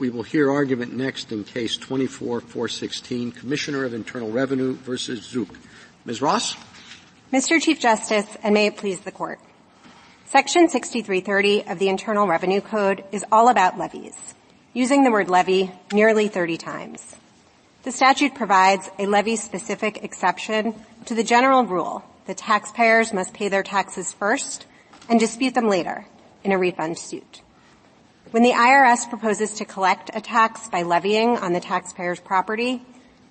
We will hear argument next in Case 24-416, Commissioner of Internal Revenue versus Zuch. Ms. Ross? Mr. Chief Justice, and may it please the Court. Section 6330 of the Internal Revenue Code is all about levies, using the word levy nearly 30 times. The statute provides a levy-specific exception to the general rule that taxpayers must pay their taxes first and dispute them later in a refund suit. When the IRS proposes to collect a tax by levying on the taxpayer's property,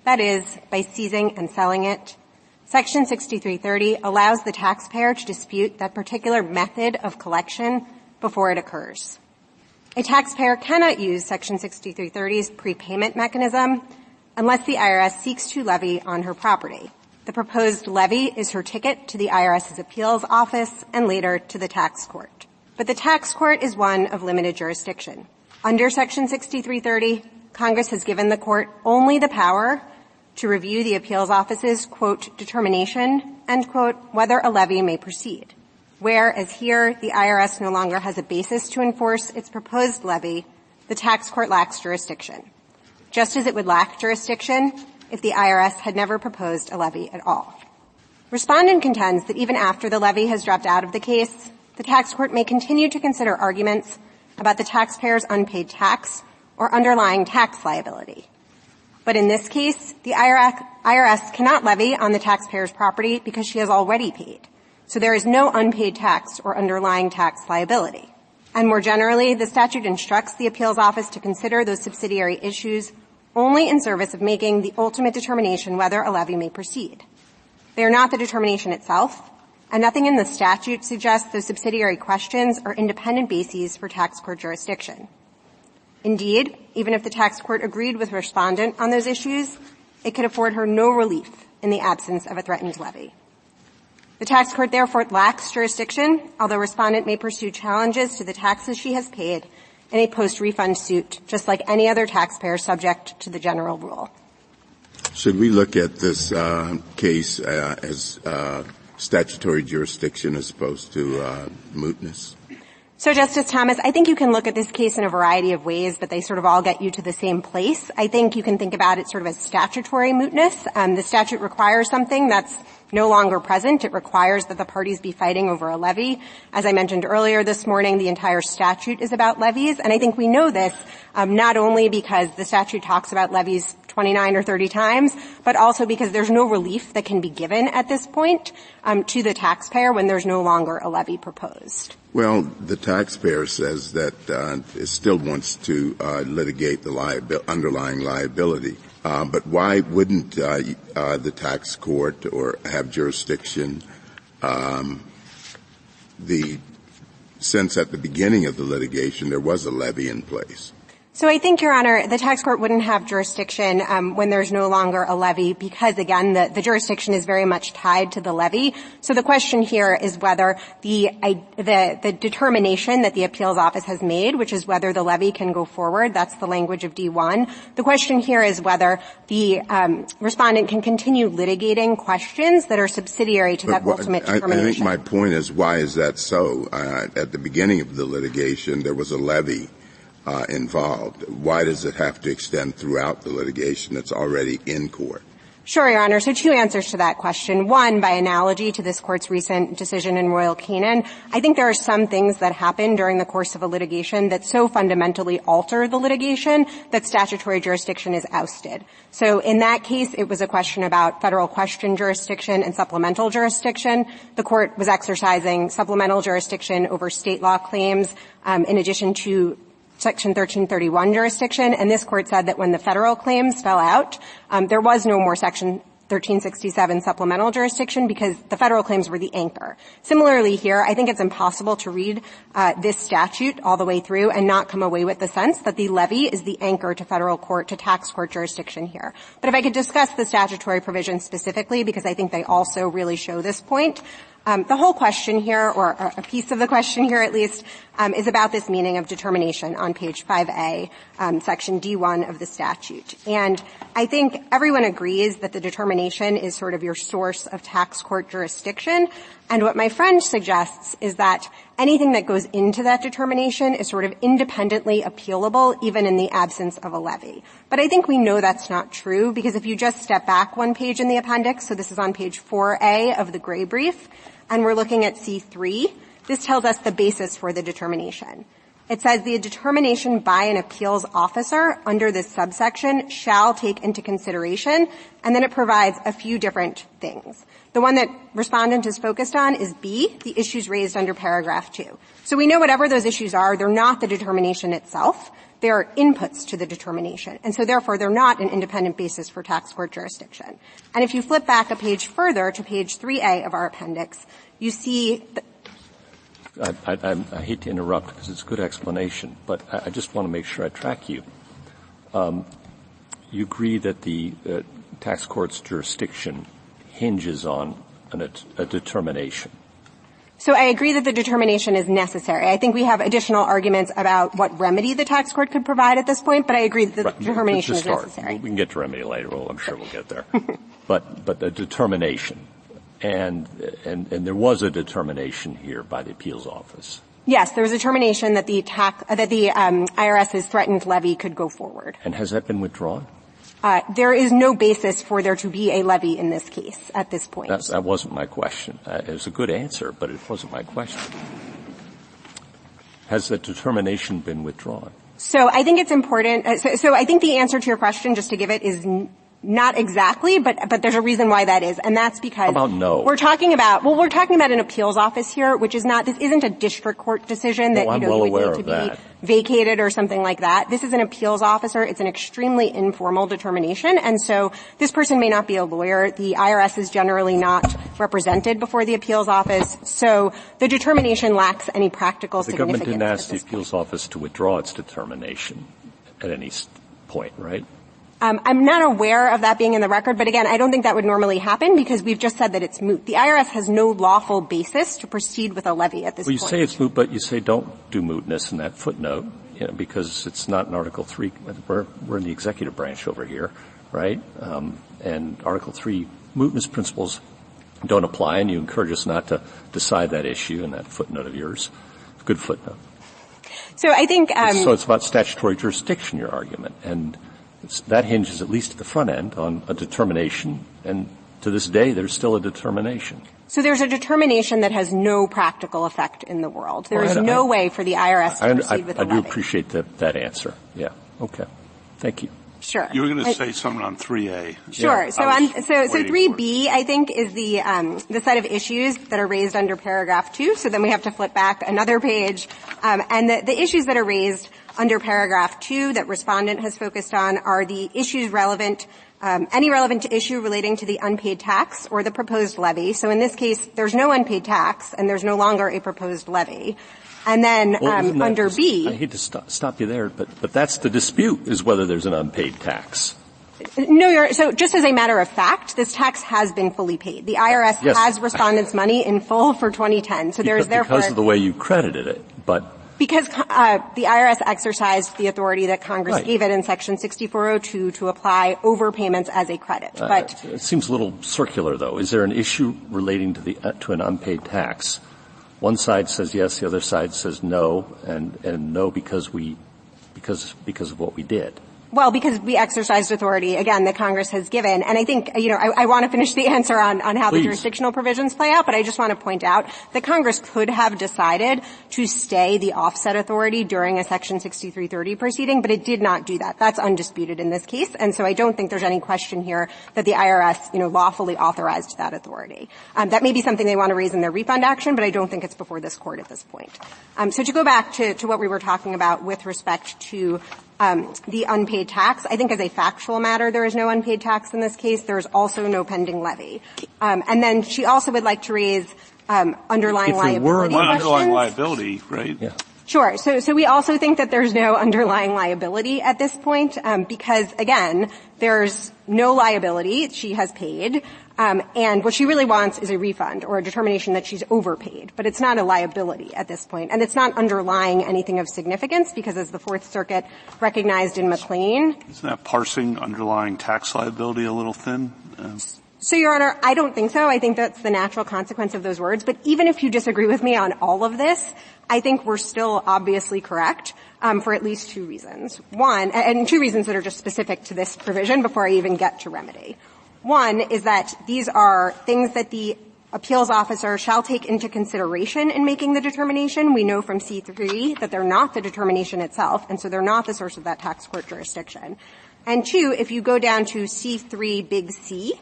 that is, by seizing and selling it, Section 6330 allows the taxpayer to dispute that particular method of collection before it occurs. A taxpayer cannot use Section 6330's prepayment mechanism unless the IRS seeks to levy on her property. The proposed levy is her ticket to the IRS's appeals office and later to the tax court. But the tax court is one of limited jurisdiction. Under Section 6330, Congress has given the court only the power to review the appeals office's, quote, determination, end quote, whether a levy may proceed. Whereas here, the IRS no longer has a basis to enforce its proposed levy, the tax court lacks jurisdiction, just as it would lack jurisdiction if the IRS had never proposed a levy at all. Respondent contends that even after the levy has dropped out of the case, the tax court may continue to consider arguments about the taxpayer's unpaid tax or underlying tax liability. But in this case, the IRS cannot levy on the taxpayer's property because she has already paid. So there is no unpaid tax or underlying tax liability. And more generally, the statute instructs the appeals office to consider those subsidiary issues only in service of making the ultimate determination whether a levy may proceed. They are not the determination itself, and nothing in the statute suggests those subsidiary questions are independent bases for tax court jurisdiction. Indeed, even if the tax court agreed with Respondent on those issues, it could afford her no relief in the absence of a threatened levy. The tax court therefore lacks jurisdiction, although Respondent may pursue challenges to the taxes she has paid in a post-refund suit, just like any other taxpayer subject to the general rule. Should we look at this case as statutory jurisdiction as opposed to mootness? So, Justice Thomas, I think you can look at this case in a variety of ways, but they sort of all get you to the same place. I think you can think about it sort of as statutory mootness. The statute requires something that's no longer present. It requires that the parties be fighting over a levy. As I mentioned earlier this morning, the entire statute is about levies, and I think we know this not only because the statute talks about levies 29 or 30 times, but also because there's no relief that can be given at this point to the taxpayer when there's no longer a levy proposed. Well, the taxpayer says that it still wants to litigate the underlying liability. But why wouldn't the tax court or have jurisdiction since at the beginning of the litigation there was a levy in place? So I think, Your Honor, the tax court wouldn't have jurisdiction when there's no longer a levy because, again, the jurisdiction is very much tied to the levy. So the question here is whether the determination that the appeals office has made, which is whether the levy can go forward, that's the language of D1. The question here is whether the Respondent can continue litigating questions that are subsidiary to that ultimate determination. I think my point is, why is that so? At the beginning of the litigation, there was a levy involved. Why does it have to extend throughout the litigation that's already in court? Sure, Your Honor. So two answers to that question. One, by analogy to this Court's recent decision in Royal Canin, I think there are some things that happen during the course of a litigation that so fundamentally alter the litigation that statutory jurisdiction is ousted. So in that case, it was a question about federal question jurisdiction and supplemental jurisdiction. The Court was exercising supplemental jurisdiction over state law claims in addition to Section 1331 jurisdiction, and this Court said that when the federal claims fell out, there was no more Section 1367 supplemental jurisdiction because the federal claims were the anchor. Similarly here, I think it's impossible to read this statute all the way through and not come away with the sense that the levy is the anchor to federal court, to tax court jurisdiction here. But if I could discuss the statutory provisions specifically, because I think they also really show this point, the whole question here, or a piece of the question here at least, is about this meaning of determination on page 5A, section D1 of the statute. And I think everyone agrees that the determination is sort of your source of tax court jurisdiction. And what my friend suggests is that anything that goes into that determination is sort of independently appealable, even in the absence of a levy. But I think we know that's not true, because if you just step back one page in the appendix, so this is on page 4A of the gray brief, and we're looking at C3, this tells us the basis for the determination. It says the determination by an appeals officer under this subsection shall take into consideration, and then it provides a few different things. The one that Respondent is focused on is B, the issues raised under paragraph 2. So we know whatever those issues are, they're not the determination itself. They are inputs to the determination. And so therefore they're not an independent basis for tax court jurisdiction. And if you flip back a page further to page 3A of our appendix, you see I hate to interrupt because it's a good explanation, but I just want to make sure I track you. You agree that the tax court's jurisdiction hinges on a determination. So I agree that the determination is necessary. I think we have additional arguments about what remedy the tax court could provide at this point, but I agree that the determination is necessary. We can get to remedy later. Well, I'm sure we'll get there. But the determination. And there was a determination here by the appeals office. Yes, there was a determination that the IRS's threatened levy could go forward. And has that been withdrawn? There is no basis for there to be a levy in this case at this point. That wasn't my question. It was a good answer, but it wasn't my question. Has the determination been withdrawn? So I think it's important. So I think the answer to your question, just to give it, is not exactly, but there's a reason why that is, and that's because How about no? we're talking about an appeals office here, which is this isn't a district court decision that, I'm you well would aware need to of be that. vacated or something like that. This is an appeals officer. It's an extremely informal determination, and so this person may not be a lawyer. The IRS is generally not represented before the appeals office, so the determination lacks any practical significance. The government didn't ask the appeals office to withdraw its determination at any point, right? I'm not aware of that being in the record, but again, I don't think that would normally happen because we've just said that it's moot. The IRS has no lawful basis to proceed with a levy at this point. Well, you say it's moot, but you say don't do mootness in that footnote, because it's not in Article 3. We're in the executive branch over here, right? And Article 3 mootness principles don't apply, and you encourage us not to decide that issue in that footnote of yours. Good footnote. So I think so it's about statutory jurisdiction, your argument, and that hinges, at least at the front end, on a determination, and to this day, there's still a determination. So there's a determination that has no practical effect in the world. There is no way for the IRS to proceed with a levy. I do appreciate that answer. Yeah. Okay. Thank you. Sure. You were going to say something on 3A. Sure. Yeah, so 3B, I think, is the set of issues that are raised under paragraph 2. So then we have to flip back another page. And the issues that are raised under paragraph 2 that Respondent has focused on are the issues relevant, any relevant issue relating to the unpaid tax or the proposed levy. So in this case, there's no unpaid tax and there's no longer a proposed levy. And then under B, I hate to stop you there, but that's the dispute, is whether there's an unpaid tax. No, so just as a matter of fact, this tax has been fully paid. The IRS has Respondent's money in full for 2010. So there's therefore because of the way you credited it, but because the IRS exercised the authority that Congress gave it in Section 6402 to apply overpayments as a credit. But it seems a little circular, though. Is there an issue relating to an unpaid tax? One side says yes, the other side says no, and no because of what we did. Well, because we exercised authority, again, that Congress has given. And I think, I want to finish the answer on how the jurisdictional provisions play out, but I just want to point out that Congress could have decided to stay the offset authority during a Section 6330 proceeding, but it did not do that. That's undisputed in this case. And so I don't think there's any question here that the IRS, lawfully authorized that authority. That may be something they want to raise in their refund action, but I don't think it's before this Court at this point. So to go back to what we were talking about with respect to the unpaid tax, I think as a factual matter, there is no unpaid tax in this case. There is also no pending levy. And then she also would like to raise underlying liability questions. Underlying liability, right? Yeah. Sure. So we also think that there's no underlying liability at this point, because again, there's no liability. She has paid. And what she really wants is a refund or a determination that she's overpaid. But it's not a liability at this point. And it's not underlying anything of significance because, as the Fourth Circuit recognized in McLean. Isn't that parsing underlying tax liability a little thin? So, Your Honor, I don't think so. I think that's the natural consequence of those words. But even if you disagree with me on all of this, I think we're still obviously correct for at least two reasons. One, and two reasons that are just specific to this provision before I even get to remedy. One is that these are things that the appeals officer shall take into consideration in making the determination. We know from C3 that they're not the determination itself, and so they're not the source of that tax court jurisdiction. And two, if you go down to C3 big C,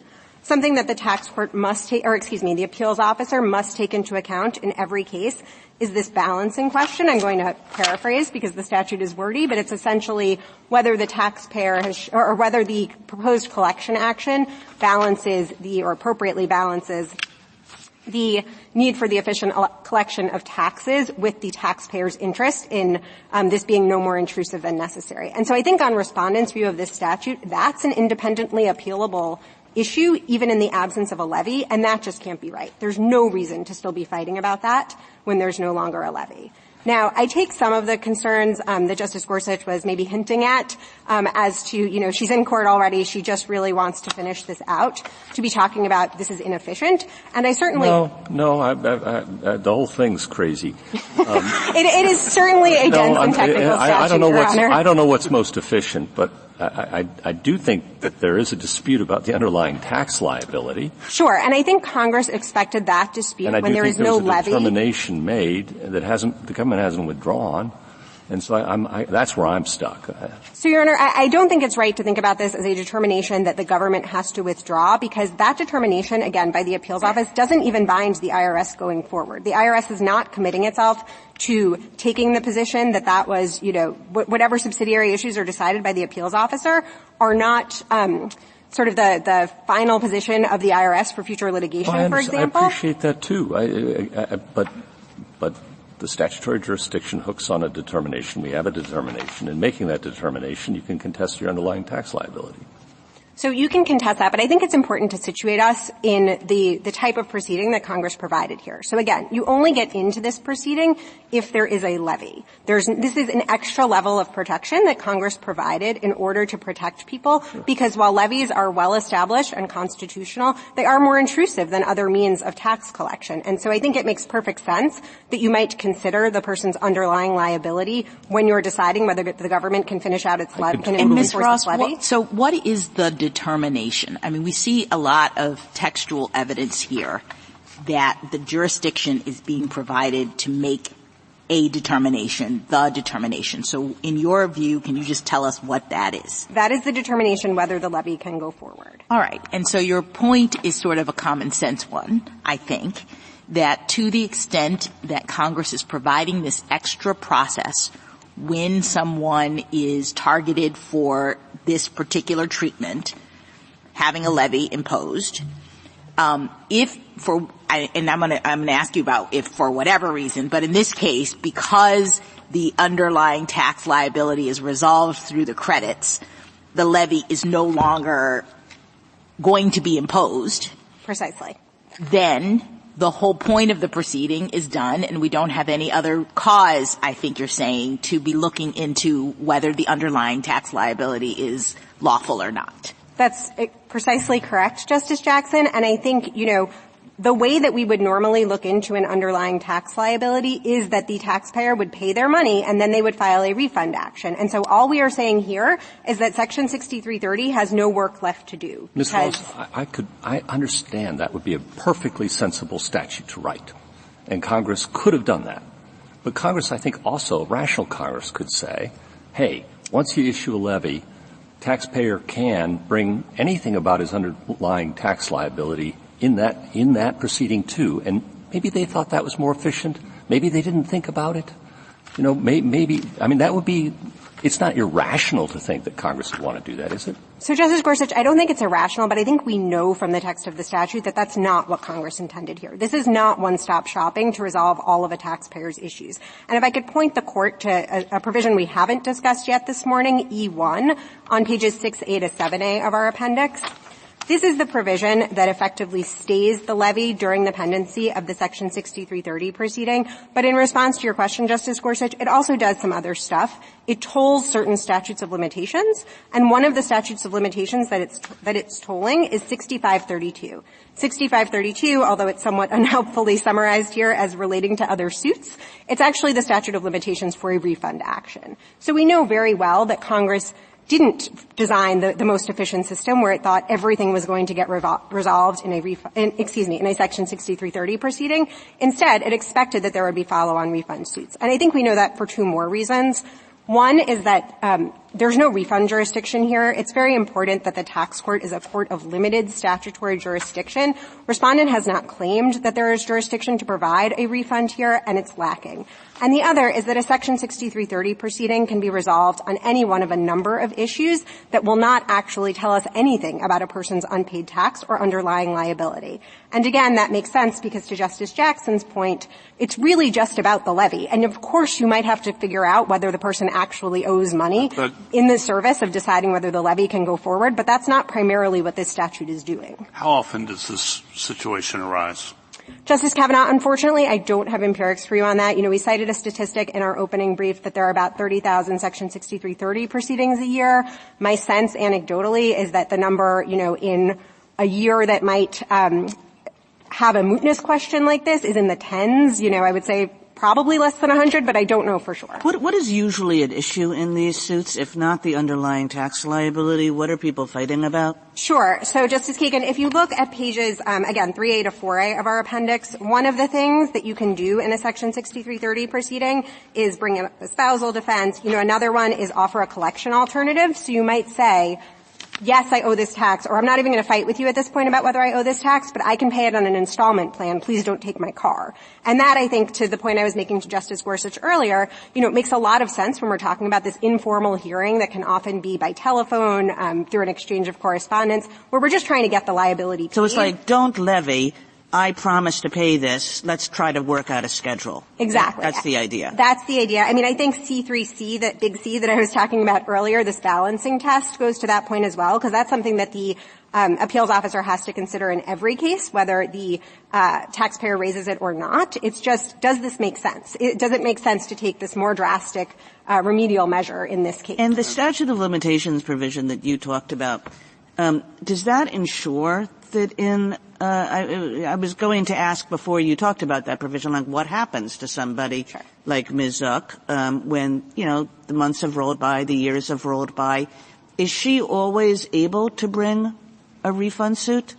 something that the tax court must take, the appeals officer must take into account in every case is this balancing question. I'm going to paraphrase because the statute is wordy, but it's essentially whether the taxpayer has, or whether the proposed collection action balances or appropriately balances the need for the efficient collection of taxes with the taxpayer's interest in this being no more intrusive than necessary. And so I think on Respondent's view of this statute, that's an independently appealable issue, even in the absence of a levy, and that just can't be right. There's no reason to still be fighting about that when there's no longer a levy. Now, I take some of the concerns that Justice Gorsuch was maybe hinting at as to, she's in court already, she just really wants to finish this out, to be talking about this is inefficient. And I certainly the whole thing's crazy. It is certainly a dense and technical statute, Your Honor. I don't know what's most efficient, but I do think that there is a dispute about the underlying tax liability. Sure, and I think Congress expected that dispute when there is no levy. And I do think there was a determination made that the government hasn't withdrawn. And so that's where I'm stuck. So, Your Honor, I don't think it's right to think about this as a determination that the government has to withdraw, because that determination, again, by the appeals office, doesn't even bind the IRS going forward. The IRS is not committing itself to taking the position that was, whatever subsidiary issues are decided by the appeals officer are not sort of the final position of the IRS for future litigation, for example. I appreciate that too. But the statutory jurisdiction hooks on a determination. We have a determination. In making that determination, you can contest your underlying tax liability. So you can contest that, but I think it's important to situate us in the type of proceeding that Congress provided here. So again, you only get into this proceeding if there is a levy. This is an extra level of protection that Congress provided in order to protect people, because while levies are well established and constitutional, they are more intrusive than other means of tax collection. And so I think it makes perfect sense that you might consider the person's underlying liability when you're deciding whether the government can finish out its levy. And Ms. Ross, so what is the determination? I mean, we see a lot of textual evidence here that the jurisdiction is being provided to make a determination, the determination. So in your view, can you just tell us what that is? That is the determination whether the levy can go forward. All right. And so your point is sort of a common sense one, I think, that to the extent that Congress is providing this extra process when someone is targeted for this particular treatment, having a levy imposed, and I'm going to ask you about if for whatever reason, but in this case, because the underlying tax liability is resolved through the credits, the levy is no longer going to be imposed. Precisely. Then the whole point of the proceeding is done, and we don't have any other cause, I think you're saying, to be looking into whether the underlying tax liability is lawful or not. That's precisely correct, Justice Jackson. And I think, the way that we would normally look into an underlying tax liability is that the taxpayer would pay their money and then they would file a refund action. And so all we are saying here is that Section 6330 has no work left to do. Ms. Ross, I understand that would be a perfectly sensible statute to write. And Congress could have done that. But Congress, I think also, rational Congress could say, hey, once you issue a levy, taxpayer can bring anything about his underlying tax liability in that proceeding too. And maybe they thought that was more efficient. Maybe they didn't think about it. That would be, it's not irrational to think that Congress would want to do that, is it? So, Justice Gorsuch, I don't think it's irrational, but I think we know from the text of the statute that that's not what Congress intended here. This is not one-stop shopping to resolve all of a taxpayer's issues. And if I could point the Court to a provision we haven't discussed yet this morning, E1, on pages 6A to 7A of our appendix. This is the provision that effectively stays the levy during the pendency of the Section 6330 proceeding. But in response to your question, Justice Gorsuch, it also does some other stuff. It tolls certain statutes of limitations, and one of the statutes of limitations that it's tolling is 6532. 6532, although it's somewhat unhelpfully summarized here as relating to other suits, it's actually the statute of limitations for a refund action. So we know very well that Congress didn't design the most efficient system where it thought everything was going to get resolved in a Section 6330 proceeding. Instead, it expected that there would be follow-on refund suits. And I think we know that for two more reasons. One is that there's no refund jurisdiction here. It's very important that the tax court is a court of limited statutory jurisdiction. Respondent has not claimed that there is jurisdiction to provide a refund here, and it's lacking. And the other is that a Section 6330 proceeding can be resolved on any one of a number of issues that will not actually tell us anything about a person's unpaid tax or underlying liability. And again, that makes sense because to Justice Jackson's point, it's really just about the levy. And of course, you might have to figure out whether the person actually owes money in the service of deciding whether the levy can go forward, but that's not primarily what this statute is doing. How often does this situation arise? Justice Kavanaugh, unfortunately, I don't have empirics for you on that. We cited a statistic in our opening brief that there are about 30,000 Section 6330 proceedings a year. My sense, anecdotally, is that the number, in a year that might have a mootness question like this is in the tens. I would say probably less than 100, but I don't know for sure. What is usually at issue in these suits, if not the underlying tax liability? What are people fighting about? Sure. So, Justice Kagan, if you look at pages, again, 3A to 4A of our appendix, one of the things that you can do in a Section 6330 proceeding is bring up a spousal defense. Another one is offer a collection alternative. So you might say, yes, I owe this tax, or I'm not even going to fight with you at this point about whether I owe this tax, but I can pay it on an installment plan. Please don't take my car. And that, I think, to the point I was making to Justice Gorsuch earlier, makes a lot of sense when we're talking about this informal hearing that can often be by telephone, through an exchange of correspondence, where we're just trying to get the liability paid. So it's like, don't levy. I promise to pay this. Let's try to work out a schedule. Exactly. That's the idea. That's the idea. I think C3C, that big C that I was talking about earlier, this balancing test goes to that point as well, because that's something that the appeals officer has to consider in every case, whether the taxpayer raises it or not. It's just, does this make sense? Does it make sense to take this more drastic remedial measure in this case? And the statute of limitations provision that you talked about, does that ensure that in I was going to ask before you talked about that provision, like what happens to somebody like Ms. Zuch when, the months have rolled by, the years have rolled by. Is she always able to bring a refund suit?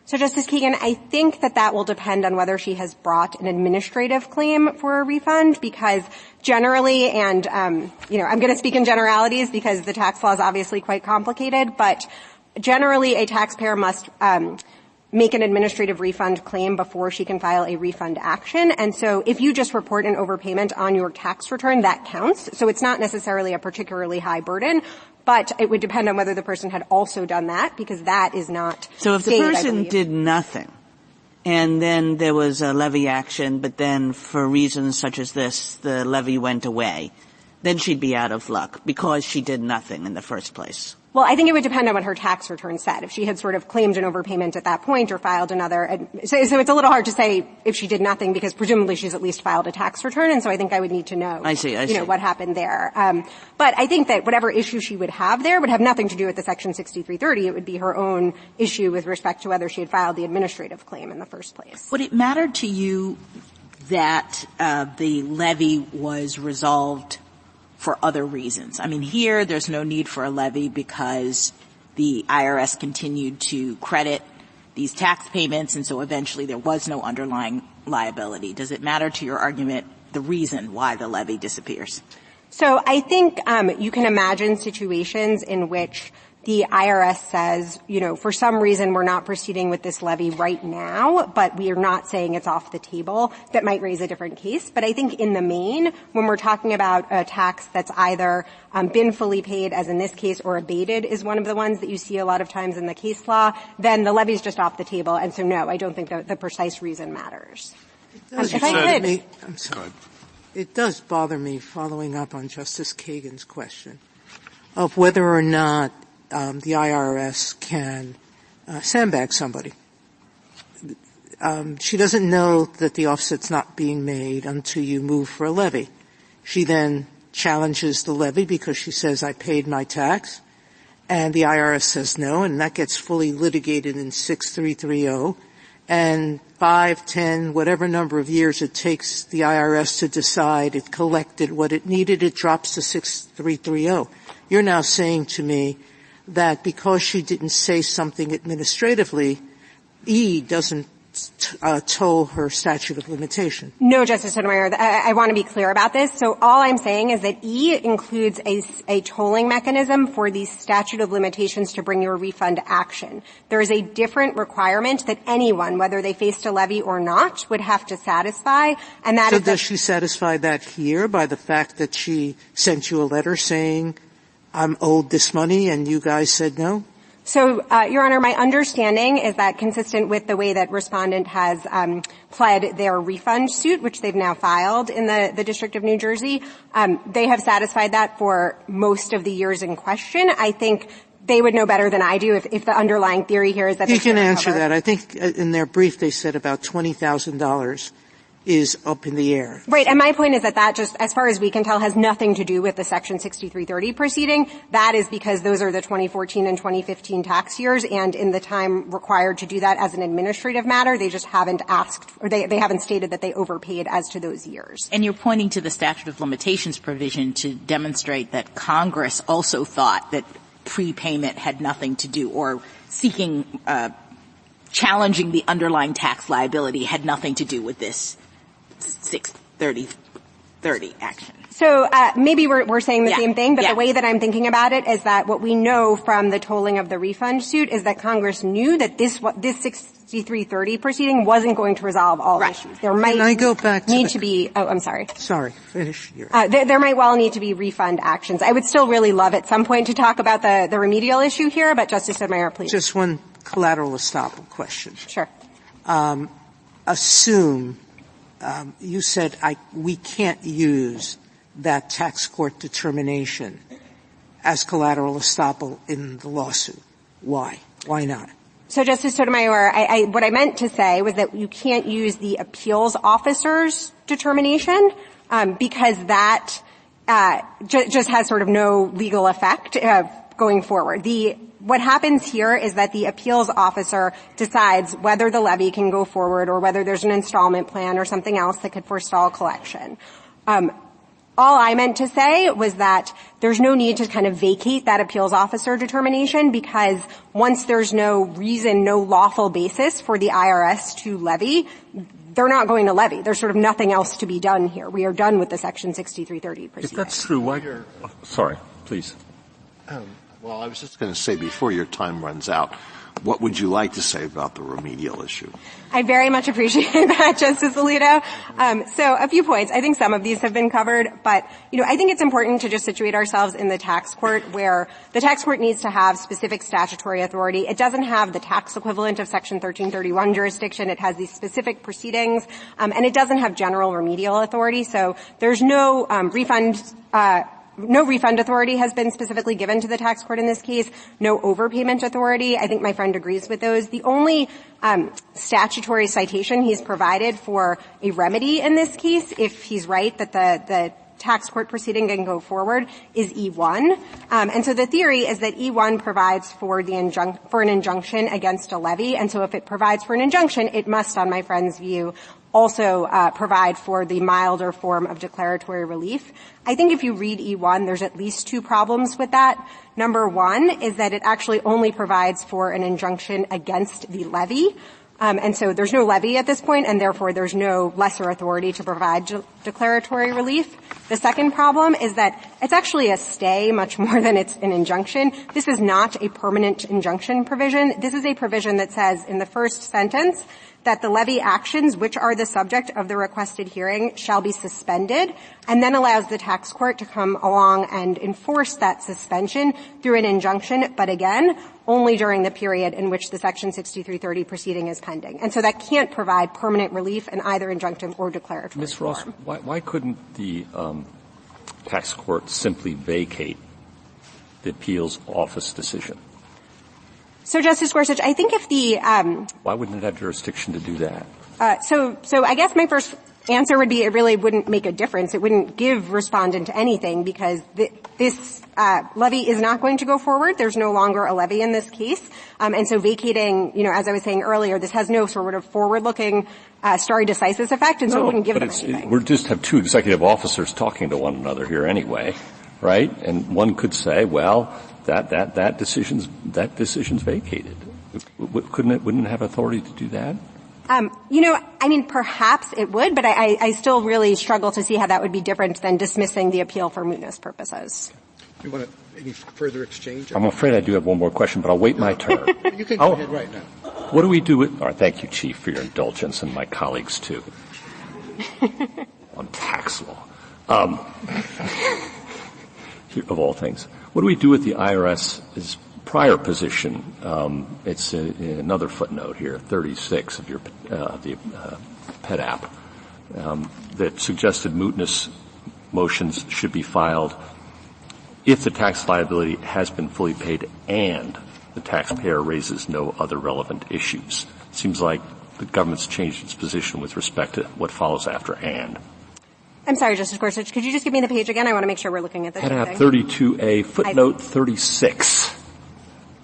So, Justice Kagan, I think that will depend on whether she has brought an administrative claim for a refund, because generally, and, I'm going to speak in generalities because the tax law is obviously quite complicated, but generally a taxpayer must make an administrative refund claim before she can file a refund action. And so if you just report an overpayment on your tax return, that counts. So it's not necessarily a particularly high burden, but it would depend on whether the person had also done that, because that is not So if the person did nothing and then there was a levy action, but then for reasons such as this, the levy went away, then she'd be out of luck because she did nothing in the first place. Well, I think it would depend on what her tax return said. If she had sort of claimed an overpayment at that point or filed another. So it's a little hard to say if she did nothing, because presumably she's at least filed a tax return, and so I think I would need to know, I see. What happened there. But I think that whatever issue she would have there would have nothing to do with the Section 6330. It would be her own issue with respect to whether she had filed the administrative claim in the first place. Would it matter to you that the levy was resolved for other reasons? Here there's no need for a levy because the IRS continued to credit these tax payments, and so eventually there was no underlying liability. Does it matter to your argument the reason why the levy disappears? So I think you can imagine situations in which the IRS says, for some reason we're not proceeding with this levy right now, but we are not saying it's off the table. That might raise a different case. But I think in the main, when we're talking about a tax that's either been fully paid, as in this case, or abated is one of the ones that you see a lot of times in the case law, then the levy is just off the table. And so, no, I don't think the precise reason matters. If I could. I'm sorry. It does bother me, following up on Justice Kagan's question, of whether or not the IRS can sandbag somebody. She doesn't know that the offset's not being made until you move for a levy. She then challenges the levy because she says, I paid my tax, and the IRS says no, and that gets fully litigated in 6330, and 5, 10, whatever number of years it takes the IRS to decide it collected what it needed, it drops to 6330. You're now saying to me that because she didn't say something administratively, E doesn't toll her statute of limitation. No, Justice Sotomayor. I want to be clear about this. So all I'm saying is that E includes a tolling mechanism for the statute of limitations to bring your refund action. There is a different requirement that anyone, whether they faced a levy or not, would have to satisfy, and that so is. So does she satisfy that here by the fact that she sent you a letter saying, I'm owed this money, and you guys said no? So, Your Honor, my understanding is that consistent with the way that Respondent has pled their refund suit, which they've now filed in the District of New Jersey, they have satisfied that for most of the years in question. I think they would know better than I do if the underlying theory here is that you can answer that. I think in their brief they said about $20,000 is up in the air. Right, and my point is that just, as far as we can tell, has nothing to do with the Section 6330 proceeding. That is because those are the 2014 and 2015 tax years, and in the time required to do that as an administrative matter, they just haven't asked, or they haven't stated that they overpaid as to those years. And you're pointing to the statute of limitations provision to demonstrate that Congress also thought that prepayment had nothing to do, or seeking, challenging the underlying tax liability had nothing to do with this 630 action. So maybe we're saying the same thing, but the way that I'm thinking about it is that what we know from the tolling of the refund suit is that Congress knew that this 6330 proceeding wasn't going to resolve all issues. There might need to be. Oh, I'm sorry. Sorry, finish. There might well need to be refund actions. I would still really love at some point to talk about the remedial issue here, but Justice Sotomayor, please. Just one collateral estoppel question. Sure. Assume. You said we can't use that tax court determination as collateral estoppel in the lawsuit. Why? Why not? So, Justice Sotomayor, what I meant to say was that you can't use the appeals officer's determination because that just has sort of no legal effect going forward. What happens here is that the appeals officer decides whether the levy can go forward or whether there's an installment plan or something else that could forestall collection. All I meant to say was that there's no need to kind of vacate that appeals officer determination because once there's no reason, no lawful basis for the IRS to levy, they're not going to levy. There's sort of nothing else to be done here. We are done with the Section 6330 proceeding. If that's true, why sorry, please. Well, I was just going to say before your time runs out, what would you like to say about the remedial issue? I very much appreciate that, Justice Alito. So a few points. I think some of these have been covered, but, I think it's important to just situate ourselves in the tax court where the tax court needs to have specific statutory authority. It doesn't have the tax equivalent of Section 1331 jurisdiction. It has these specific proceedings, and it doesn't have general remedial authority. So there's no no refund authority has been specifically given to the tax court in this case. No overpayment authority. I think my friend agrees with those. The only statutory citation he's provided for a remedy in this case, if he's right that the tax court proceeding can go forward, is E1. And so the theory is that E1 provides for an injunction against a levy. And so if it provides for an injunction, it must, on my friend's view, also provide for the milder form of declaratory relief. I think if you read E1, there's at least two problems with that. Number one is that it actually only provides for an injunction against the levy. And so there's no levy at this point, and therefore there's no lesser authority to provide declaratory relief. The second problem is that it's actually a stay much more than it's an injunction. This is not a permanent injunction provision. This is a provision that says in the first sentence that the levy actions which are the subject of the requested hearing shall be suspended, and then allows the tax court to come along and enforce that suspension through an injunction, but again, only during the period in which the Section 6330 proceeding is pending. And so that can't provide permanent relief in either injunctive or declaratory Ms. Ross, why couldn't the tax court simply vacate the appeals office decision? So, Justice Gorsuch, I think if the why wouldn't it have jurisdiction to do that? So I guess my first answer would be it really wouldn't make a difference. It wouldn't give Respondent anything because this levy is not going to go forward. There's no longer a levy in this case. And so vacating, as I was saying earlier, this has no sort of forward-looking stare decisis effect, and so it wouldn't give them anything. We just have two executive officers talking to one another here anyway, right? And one could say, well, that decision's vacated. Wouldn't it have authority to do that? Perhaps it would, but I still really struggle to see how that would be different than dismissing the appeal for mootness purposes. You want any further exchange? I'm afraid I do have one more question, but I'll wait my turn. You can go ahead right now. What do we do with, thank you, Chief, for your indulgence, and my colleagues too, on tax law. Of all things. What do we do with the IRS's prior position? It's another footnote here, 36 of your the PET app, that suggested mootness motions should be filed if the tax liability has been fully paid and the taxpayer raises no other relevant issues. It seems like the government's changed its position with respect to what follows after and. I'm sorry, Justice Gorsuch. Could you just give me the page again? I want to make sure we're looking at the same thing. 32A, footnote 36.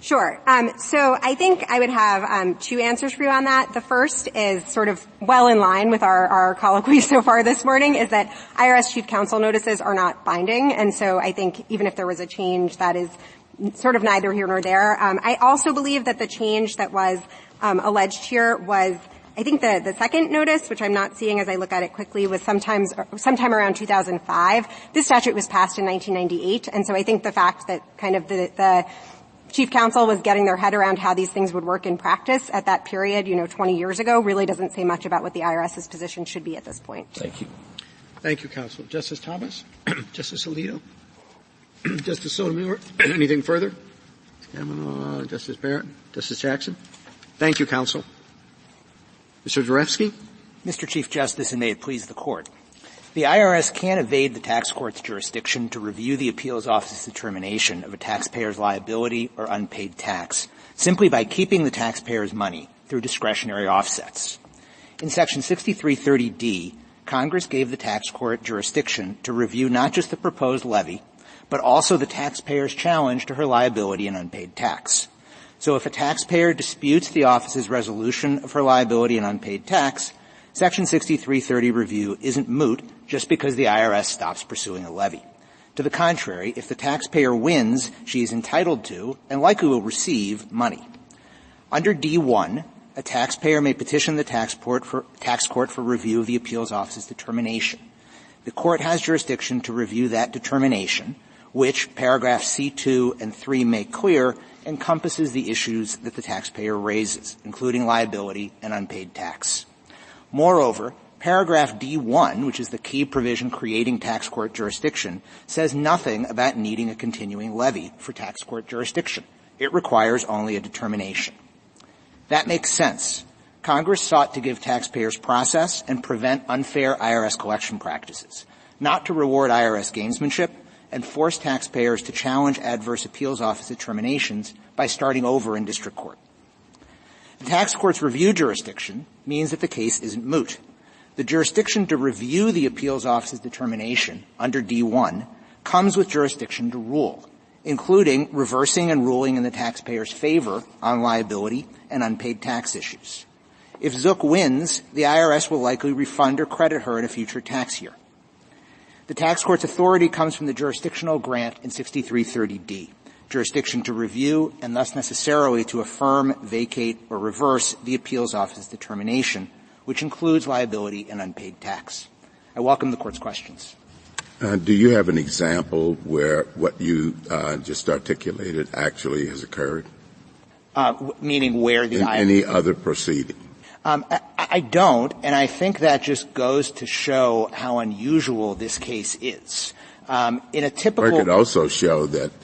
Sure. So I think I would have two answers for you on that. The first is sort of well in line with our colloquy so far this morning, is that IRS Chief Counsel notices are not binding, and so I think even if there was a change, that is sort of neither here nor there. I also believe that the change that was alleged here was, I think the second notice, which I'm not seeing as I look at it quickly, was sometime around 2005. This statute was passed in 1998, and so I think the fact that kind of the Chief Counsel was getting their head around how these things would work in practice at that period, 20 years ago, really doesn't say much about what the IRS's position should be at this point. Thank you. Thank you, Counsel. Justice Thomas? Justice Alito? Justice Sotomayor? Anything further? Justice Barrett? Justice Jackson? Thank you, Counsel. Mr. Dvoretzky? Mr. Chief Justice, and may it please the Court. The IRS can't evade the tax court's jurisdiction to review the appeals office's determination of a taxpayer's liability or unpaid tax simply by keeping the taxpayer's money through discretionary offsets. In Section 6330D, Congress gave the tax court jurisdiction to review not just the proposed levy, but also the taxpayer's challenge to her liability and unpaid tax. So if a taxpayer disputes the office's resolution of her liability and unpaid tax, Section 6330 review isn't moot just because the IRS stops pursuing a levy. To the contrary, if the taxpayer wins, she is entitled to and likely will receive money. Under D1, a taxpayer may petition the tax court for review of the appeals office's determination. The court has jurisdiction to review that determination, which paragraphs C2 and 3 make clear encompasses the issues that the taxpayer raises, including liability and unpaid tax. Moreover, paragraph D1, which is the key provision creating tax court jurisdiction, says nothing about needing a continuing levy for tax court jurisdiction. It requires only a determination. That makes sense. Congress sought to give taxpayers process and prevent unfair IRS collection practices, not to reward IRS gamesmanship and force taxpayers to challenge adverse appeals office determinations by starting over in district court. The tax court's review jurisdiction means that the case isn't moot. The jurisdiction to review the appeals office's determination under D1 comes with jurisdiction to rule, including reversing and ruling in the taxpayer's favor on liability and unpaid tax issues. If Zuch wins, the IRS will likely refund or credit her in a future tax year. The tax court's authority comes from the jurisdictional grant in 6330D, jurisdiction to review and thus necessarily to affirm, vacate, or reverse the appeals office's determination, which includes liability and unpaid tax. I welcome the Court's questions. Do you have an example where what you just articulated actually has occurred? Meaning where the IRS... any other proceeding? I don't, and I think that just goes to show how unusual this case is. In a typical... Or it could also show that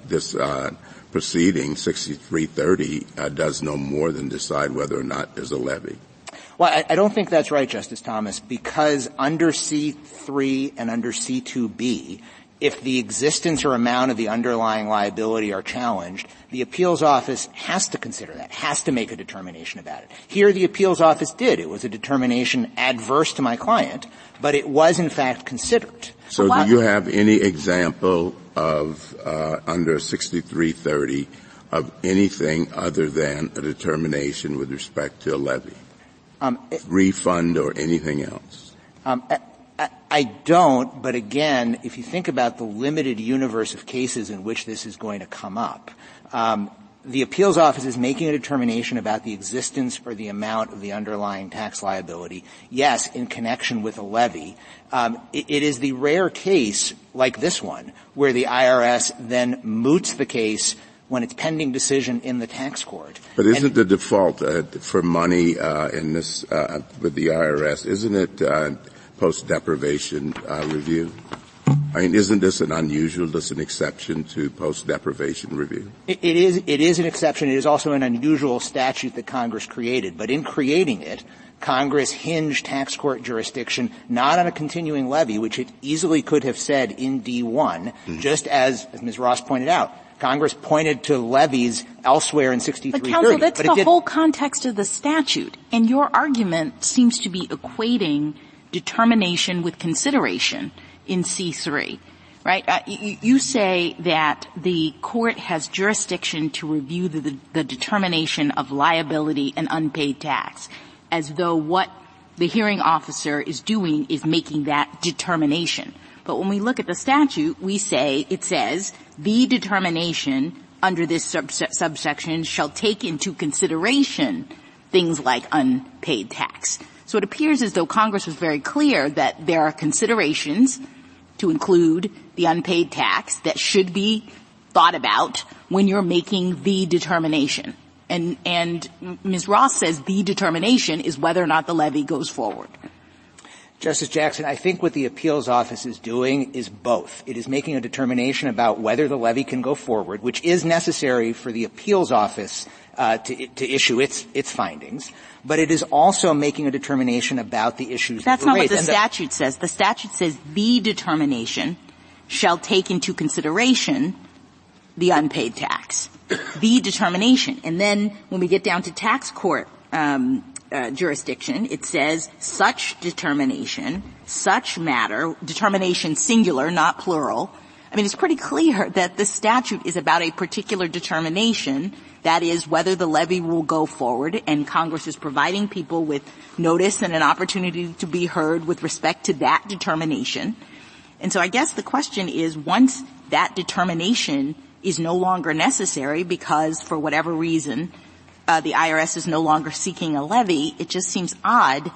this proceeding, 6330, does no more than decide whether or not there's a levy. Well, I don't think that's right, Justice Thomas, because under C3 and under C2B, if the existence or amount of the underlying liability are challenged, the appeals office has to consider that, has to make a determination about it. Here the appeals office did. It was a determination adverse to my client, but it was in fact considered. So do you have any example of under 6330 of anything other than a determination with respect to a levy, refund or anything else? I don't, but again, if you think about the limited universe of cases in which this is going to come up, the appeals office is making a determination about the existence or the amount of the underlying tax liability. Yes, in connection with a levy. It is the rare case, like this one, where the IRS then moots the case when it's pending decision in the tax court. But isn't the default for money in this with the IRS, isn't it post-deprivation review? I mean, isn't this an exception to post-deprivation review? It is an exception. It is also an unusual statute that Congress created. But in creating it, Congress hinged tax court jurisdiction not on a continuing levy, which it easily could have said in D1, just as Ms. Ross pointed out. Congress pointed to levies elsewhere in 6330. But counsel, that's the whole context of the statute. And your argument seems to be equating determination with consideration in C3, right? You say that the court has jurisdiction to review the determination of liability and unpaid tax, as though what the hearing officer is doing is making that determination. But when we look at the statute, it says the determination under this subsection shall take into consideration things like unpaid tax. So it appears as though Congress was very clear that there are considerations to include the unpaid tax that should be thought about when you're making the determination. And Ms. Ross says the determination is whether or not the levy goes forward. Justice Jackson, I think what the appeals office is doing is both. It is making a determination about whether the levy can go forward, which is necessary for the appeals office to issue its findings, but it is also making a determination about the issues that were raised. That's not what the statute says. The statute says the determination shall take into consideration the unpaid tax. The determination. And then when we get down to tax court jurisdiction, it says such determination, such matter, determination singular, not plural. I mean, it's pretty clear that the statute is about a particular determination, that is, whether the levy will go forward, and Congress is providing people with notice and an opportunity to be heard with respect to that determination. And so I guess the question is, once that determination is no longer necessary because, for whatever reason, the IRS is no longer seeking a levy, it just seems odd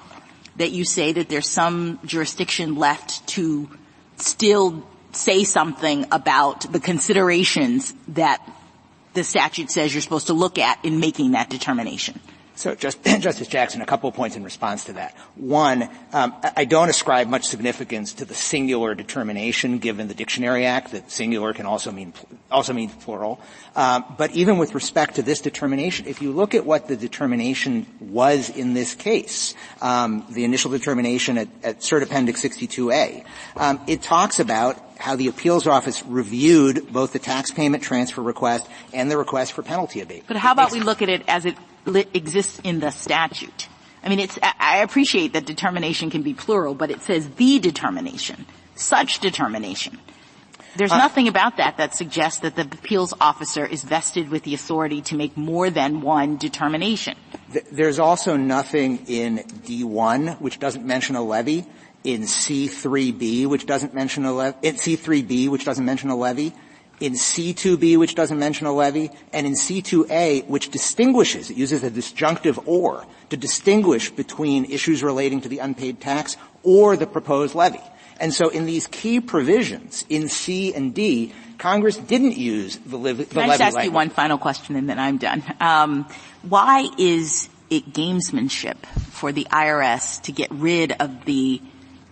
that you say that there's some jurisdiction left to still say something about the considerations that the statute says you're supposed to look at in making that determination. So, Justice Jackson, a couple of points in response to that. One, I don't ascribe much significance to the singular determination given the Dictionary Act, that singular can also mean plural. But even with respect to this determination, if you look at what the determination was in this case, the initial determination at Cert Appendix 62A, it talks about how the appeals office reviewed both the tax payment transfer request and the request for penalty abatement. But how about we look at it as it exists in the statute? I mean, I appreciate that determination can be plural, but it says the determination, such determination. There's nothing about that suggests that the appeals officer is vested with the authority to make more than one determination. There's also nothing in D1 which doesn't mention a levy, in C3B which doesn't mention a levy, in C3B which doesn't mention a levy, in C2B which doesn't mention a levy, and in C2A which distinguishes, it uses a disjunctive or to distinguish between issues relating to the unpaid tax or the proposed levy. And so in these key provisions, in C and D, Congress didn't use the levy language. Can I just ask you one final question and then I'm done? Why is it gamesmanship for the IRS to get rid of the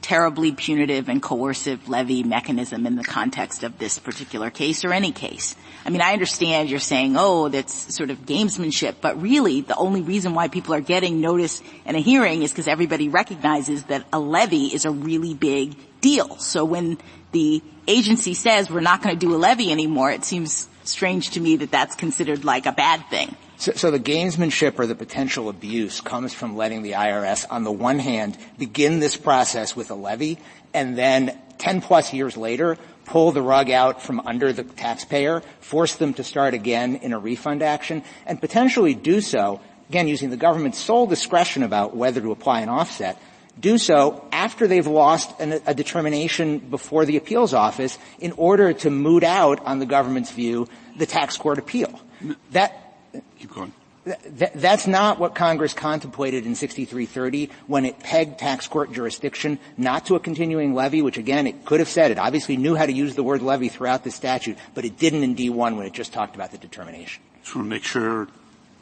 terribly punitive and coercive levy mechanism in the context of this particular case or any case? I mean, I understand you're saying, that's sort of gamesmanship, but really the only reason why people are getting notice and a hearing is because everybody recognizes that a levy is a really big deal. So when the agency says we're not going to do a levy anymore, it seems strange to me that that's considered like a bad thing. So the gamesmanship or the potential abuse comes from letting the IRS, on the one hand, begin this process with a levy, and then 10-plus years later, pull the rug out from under the taxpayer, force them to start again in a refund action, and potentially do so, again, using the government's sole discretion about whether to apply an offset, do so after they've lost a determination before the appeals office in order to moot out, on the government's view, the tax court appeal. Keep going. That's not what Congress contemplated in 6330 when it pegged tax court jurisdiction not to a continuing levy, which, again, it could have said. It obviously knew how to use the word levy throughout the statute, but it didn't in D1 when it just talked about the determination. Just want to make sure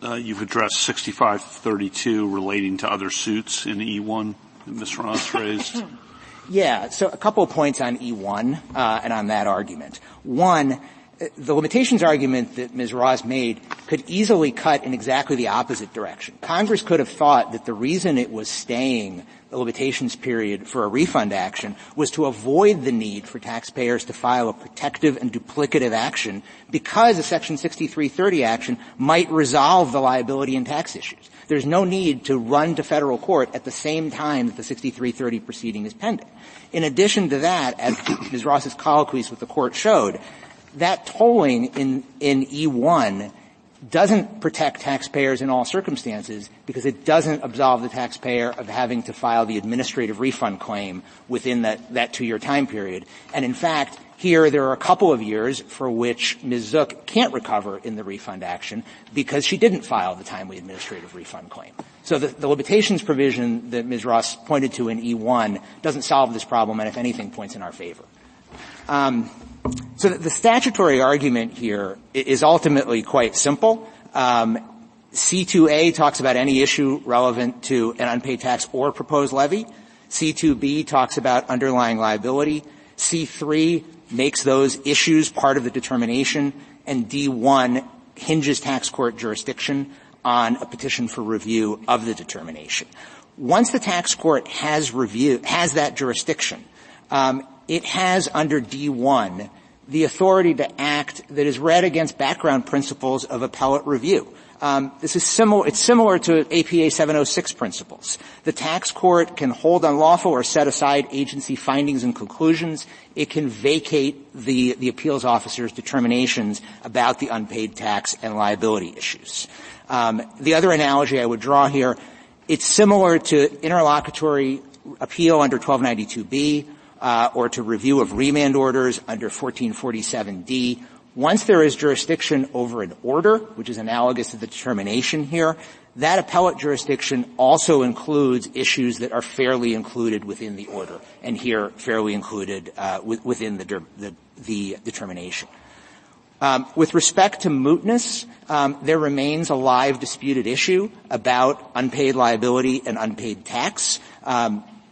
you've addressed 6532 relating to other suits in E1 that Ms. Ross raised. Yeah, so a couple of points on E1 and on that argument. One, the limitations argument that Ms. Ross made could easily cut in exactly the opposite direction. Congress could have thought that the reason it was staying the limitations period for a refund action was to avoid the need for taxpayers to file a protective and duplicative action because a Section 6330 action might resolve the liability and tax issues. There's no need to run to federal court at the same time that the 6330 proceeding is pending. In addition to that, as Ms. Ross's colloquies with the court showed, that tolling in E1 doesn't protect taxpayers in all circumstances because it doesn't absolve the taxpayer of having to file the administrative refund claim within that 2-year time period. And in fact, here there are a couple of years for which Ms. Zuch can't recover in the refund action because she didn't file the timely administrative refund claim. So the limitations provision that Ms. Ross pointed to in E1 doesn't solve this problem and, if anything, points in our favor. So the statutory argument here is ultimately quite simple. C2A talks about any issue relevant to an unpaid tax or proposed levy. C2B talks about underlying liability. C3 makes those issues part of the determination. And D1 hinges tax court jurisdiction on a petition for review of the determination. Once the tax court has that jurisdiction, it has under D1 the authority to act that is read against background principles of appellate review. It's similar to APA 706 principles. The tax court can hold unlawful or set aside agency findings and conclusions. It can vacate the appeals officer's determinations about the unpaid tax and liability issues. The other analogy I would draw here, it's similar to interlocutory appeal under 1292B, or to review of remand orders under 1447D. Once there is jurisdiction over an order, which is analogous to the determination here, that appellate jurisdiction also includes issues that are fairly included within the order, and here fairly included within the determination. With respect to mootness, there remains a live disputed issue about unpaid liability and unpaid tax.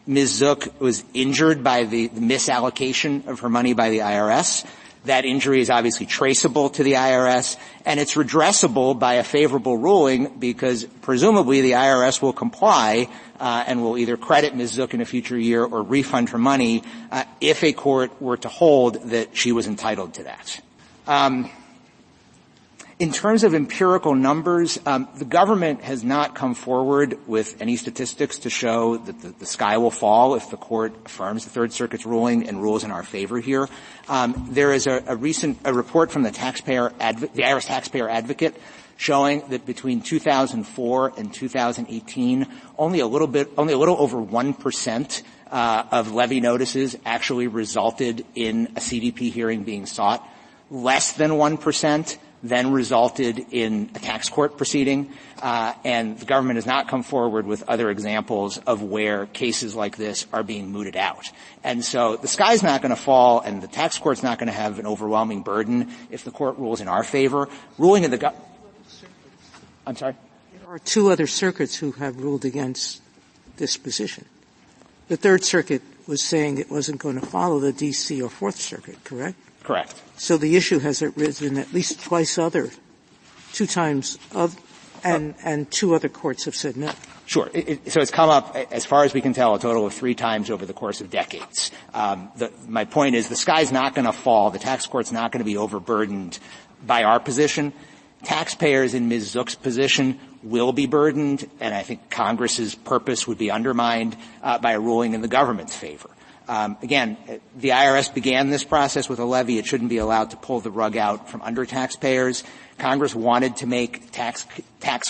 Ms. Zuch was injured by the misallocation of her money by the IRS. That injury is obviously traceable to the IRS, and it's redressable by a favorable ruling because presumably the IRS will comply and will either credit Ms. Zuch in a future year or refund her money if a court were to hold that she was entitled to that. In terms of empirical numbers, the government has not come forward with any statistics to show that the sky will fall if the court affirms the Third Circuit's ruling and rules in our favor here. There is a report from the IRS Taxpayer Advocate showing that between 2004 and 2018, only a little over 1% of levy notices actually resulted in a CDP hearing being sought. Less than 1% then resulted in a tax court proceeding, and the government has not come forward with other examples of where cases like this are being mooted out. And so the sky's not going to fall, and the tax court's not going to have an overwhelming burden if the court rules in our favor. Ruling in the I'm sorry? There are 2 other circuits who have ruled against this position. The Third Circuit was saying it wasn't going to follow the D.C. or Fourth Circuit, correct? Correct. So the issue has arisen at least twice 2 times and 2 other courts have said no. Sure. So it's come up, as far as we can tell, a total of 3 times over the course of decades. My point is the sky's not going to fall. The tax court's not going to be overburdened by our position. Taxpayers in Ms. Zuch's position will be burdened, and I think Congress's purpose would be undermined by a ruling in the government's favor. Again, the IRS began this process with a levy. It shouldn't be allowed to pull the rug out from under taxpayers. Congress wanted to make tax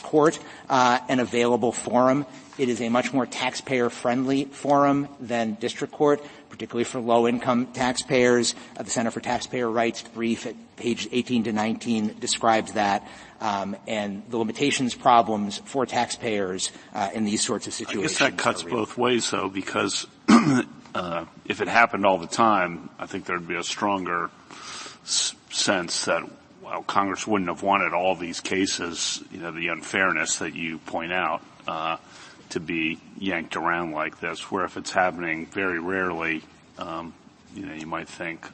court an available forum. It is a much more taxpayer-friendly forum than district court, particularly for low-income taxpayers. The Center for Taxpayer Rights brief at page 18 to 19 describes that, and the limitations problems for taxpayers in these sorts of situations. I guess that cuts both ways, though, because if it happened all the time, I think there would be a stronger sense that, well, Congress wouldn't have wanted all these cases, the unfairness that you point out, to be yanked around like this, where if it's happening very rarely, you might think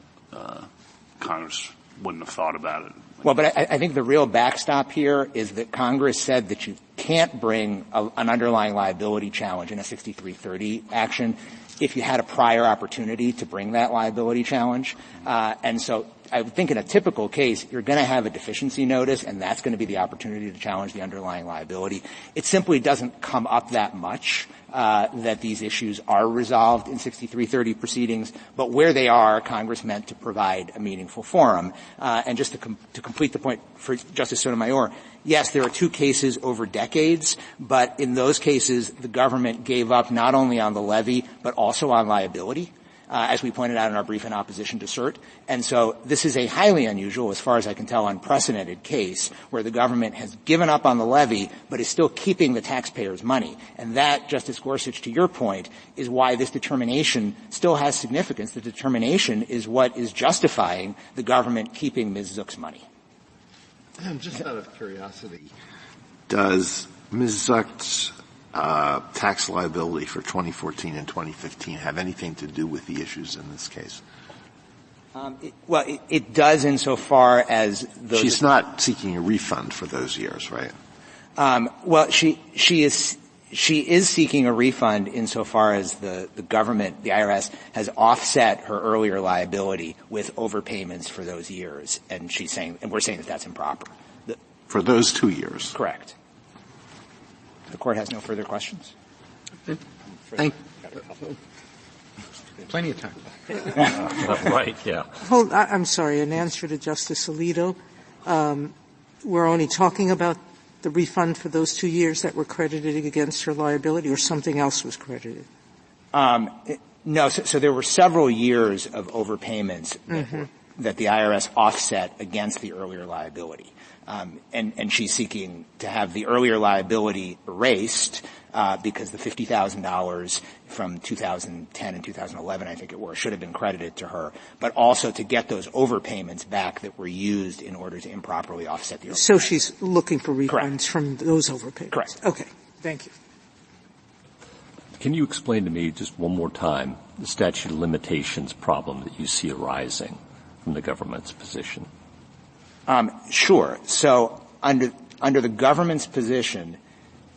Congress wouldn't have thought about it. Well, but I think the real backstop here is that Congress said that you can't bring an underlying liability challenge in a 6330 action if you had a prior opportunity to bring that liability challenge. And so I would think in a typical case, you're going to have a deficiency notice, and that's going to be the opportunity to challenge the underlying liability. It simply doesn't come up that much that these issues are resolved in 6330 proceedings, but where they are, Congress meant to provide a meaningful forum. And just to complete the point for Justice Sotomayor, yes, there are 2 cases over decades, but in those cases, the government gave up not only on the levy, but also on liability, as we pointed out in our brief in opposition to cert. And so this is a highly unusual, as far as I can tell, unprecedented case where the government has given up on the levy, but is still keeping the taxpayers' money. And that, Justice Gorsuch, to your point, is why this determination still has significance. The determination is what is justifying the government keeping Ms. Zuch's money. Just out of curiosity, does Ms. Zuch's tax liability for 2014 and 2015 have anything to do with the issues in this case? It does insofar as those. She's not seeking a refund for those years, right? She is seeking a refund insofar as the government, the IRS, has offset her earlier liability with overpayments for those years, and we're saying that that's improper. For those 2 years? Correct. The Court has no further questions. Plenty of time. Right, yeah. I'm sorry. In answer to Justice Alito, we're only talking about the refund for those 2 years that were credited against her liability, or something else was credited? No. So there were several years of overpayments that the IRS offset against the earlier liability. And she's seeking to have the earlier liability erased because the $50,000 from 2010 and 2011, I think it was, should have been credited to her, but also to get those overpayments back that were used in order to improperly offset the overpayments. So she's looking for refunds Correct. from those overpayments? Correct. Okay. Thank you. Can you explain to me just one more time the statute of limitations problem that you see arising from the government's position? Sure. So under the government's position,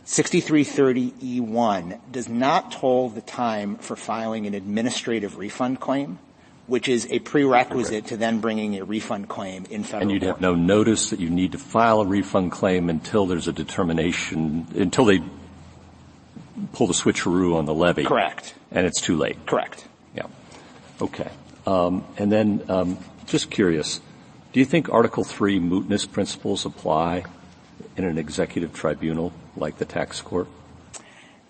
6330E1 does not toll the time for filing an administrative refund claim, which is a prerequisite to then bringing a refund claim in federal court. And you'd have no notice that you need to file a refund claim until there's a determination, until they pull the switcheroo on the levy. Correct. And it's too late. Correct. Yeah. Okay. And then just curious, do you think Article 3 mootness principles apply in an executive tribunal like the tax court?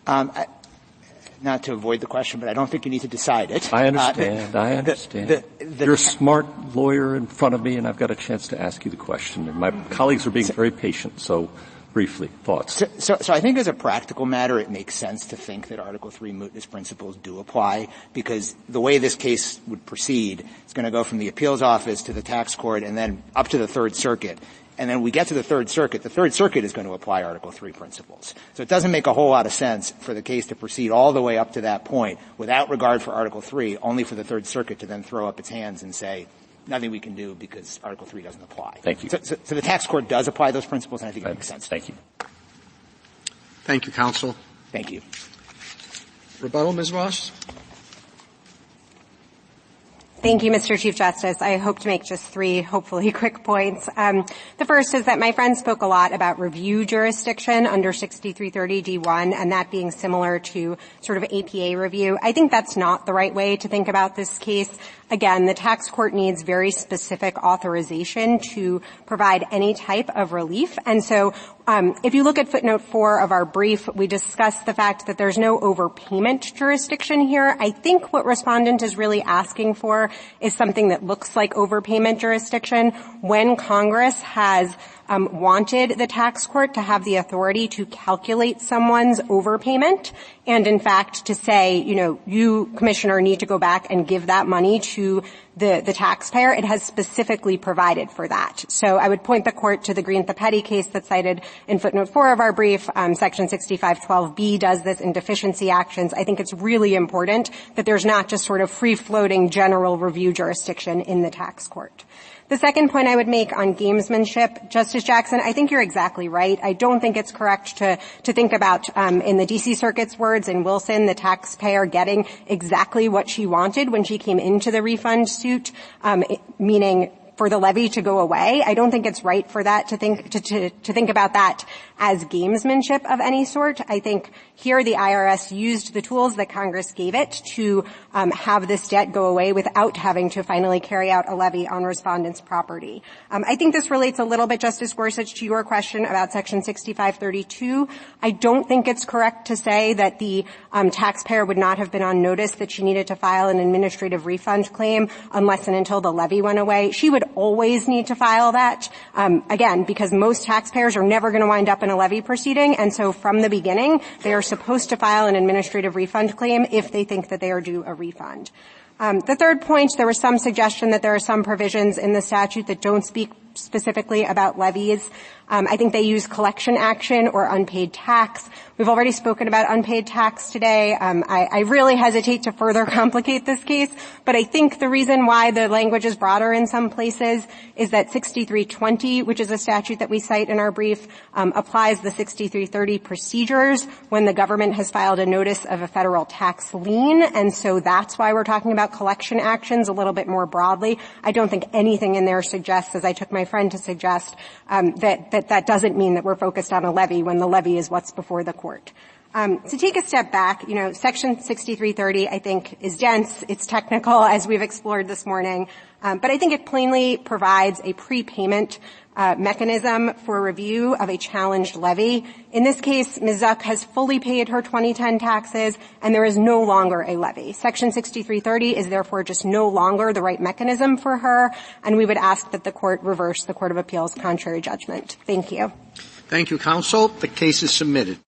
Not to avoid the question, but I don't think you need to decide it. I understand. You're a smart lawyer in front of me, and I've got a chance to ask you the question. And my colleagues are being very patient, so briefly, thoughts? So I think as a practical matter, it makes sense to think that Article 3 mootness principles do apply, because the way this case would proceed, it's going to go from the appeals office to the tax court and then up to the Third Circuit. And then we get to the Third Circuit is going to apply Article 3 principles. So it doesn't make a whole lot of sense for the case to proceed all the way up to that point without regard for Article 3, only for the Third Circuit to then throw up its hands and say, nothing we can do because Article 3 doesn't apply. Thank you. So the tax court does apply those principles, and I think it makes sense. Thank you. Thank you, counsel. Thank you. Rebuttal, Ms. Ross? Thank you, Mr. Chief Justice. I hope to make just three, hopefully, quick points. The first is that my friend spoke a lot about review jurisdiction under 6330D1 and that being similar to sort of APA review. I think that's not the right way to think about this case. Again, the tax court needs very specific authorization to provide any type of relief. And so if you look at footnote 4 of our brief, we discuss the fact that there's no overpayment jurisdiction here. I think what Respondent is really asking for is something that looks like overpayment jurisdiction when Congress has wanted the tax court to have the authority to calculate someone's overpayment and, in fact, to say, you, Commissioner, need to go back and give that money to the taxpayer. It has specifically provided for that. So I would point the court to the Green-Thappetti case that's cited in footnote 4 of our brief. Section 6512B does this in deficiency actions. I think it's really important that there's not just sort of free-floating general review jurisdiction in the tax court. The second point I would make on gamesmanship, Justice Jackson, I think you're exactly right. I don't think it's correct to think about, in the D.C. Circuit's words in Wilson, the taxpayer getting exactly what she wanted when she came into the refund suit, meaning for the levy to go away. I don't think it's right for that to think about that as gamesmanship of any sort. I think here the IRS used the tools that Congress gave it to have this debt go away without having to finally carry out a levy on Respondent's property. I think this relates a little bit, Justice Gorsuch, to your question about Section 6532. I don't think it's correct to say that the taxpayer would not have been on notice that she needed to file an administrative refund claim unless and until the levy went away. She would always need to file that, again, because most taxpayers are never going to wind up in a levy proceeding, and so from the beginning, they are supposed to file an administrative refund claim if they think that they are due a refund. The third point, there was some suggestion that there are some provisions in the statute that don't speak specifically about levies. I think they use collection action or unpaid tax. We've already spoken about unpaid tax today. I really hesitate to further complicate this case, but I think the reason why the language is broader in some places is that 6320, which is a statute that we cite in our brief, applies the 6330 procedures when the government has filed a notice of a federal tax lien, and so that's why we're talking about collection actions a little bit more broadly. I don't think anything in there suggests, as I took my friend to suggest, that doesn't mean that we're focused on a levy when the levy is what's before the court. To take a step back, Section 6330, I think, is dense. It's technical, as we've explored this morning. But I think it plainly provides a prepayment mechanism for review of a challenged levy. In this case, Ms. Zuch has fully paid her 2010 taxes, and there is no longer a levy. Section 6330 is therefore just no longer the right mechanism for her, and we would ask that the court reverse the Court of Appeals' contrary judgment. Thank you. Thank you, counsel. The case is submitted.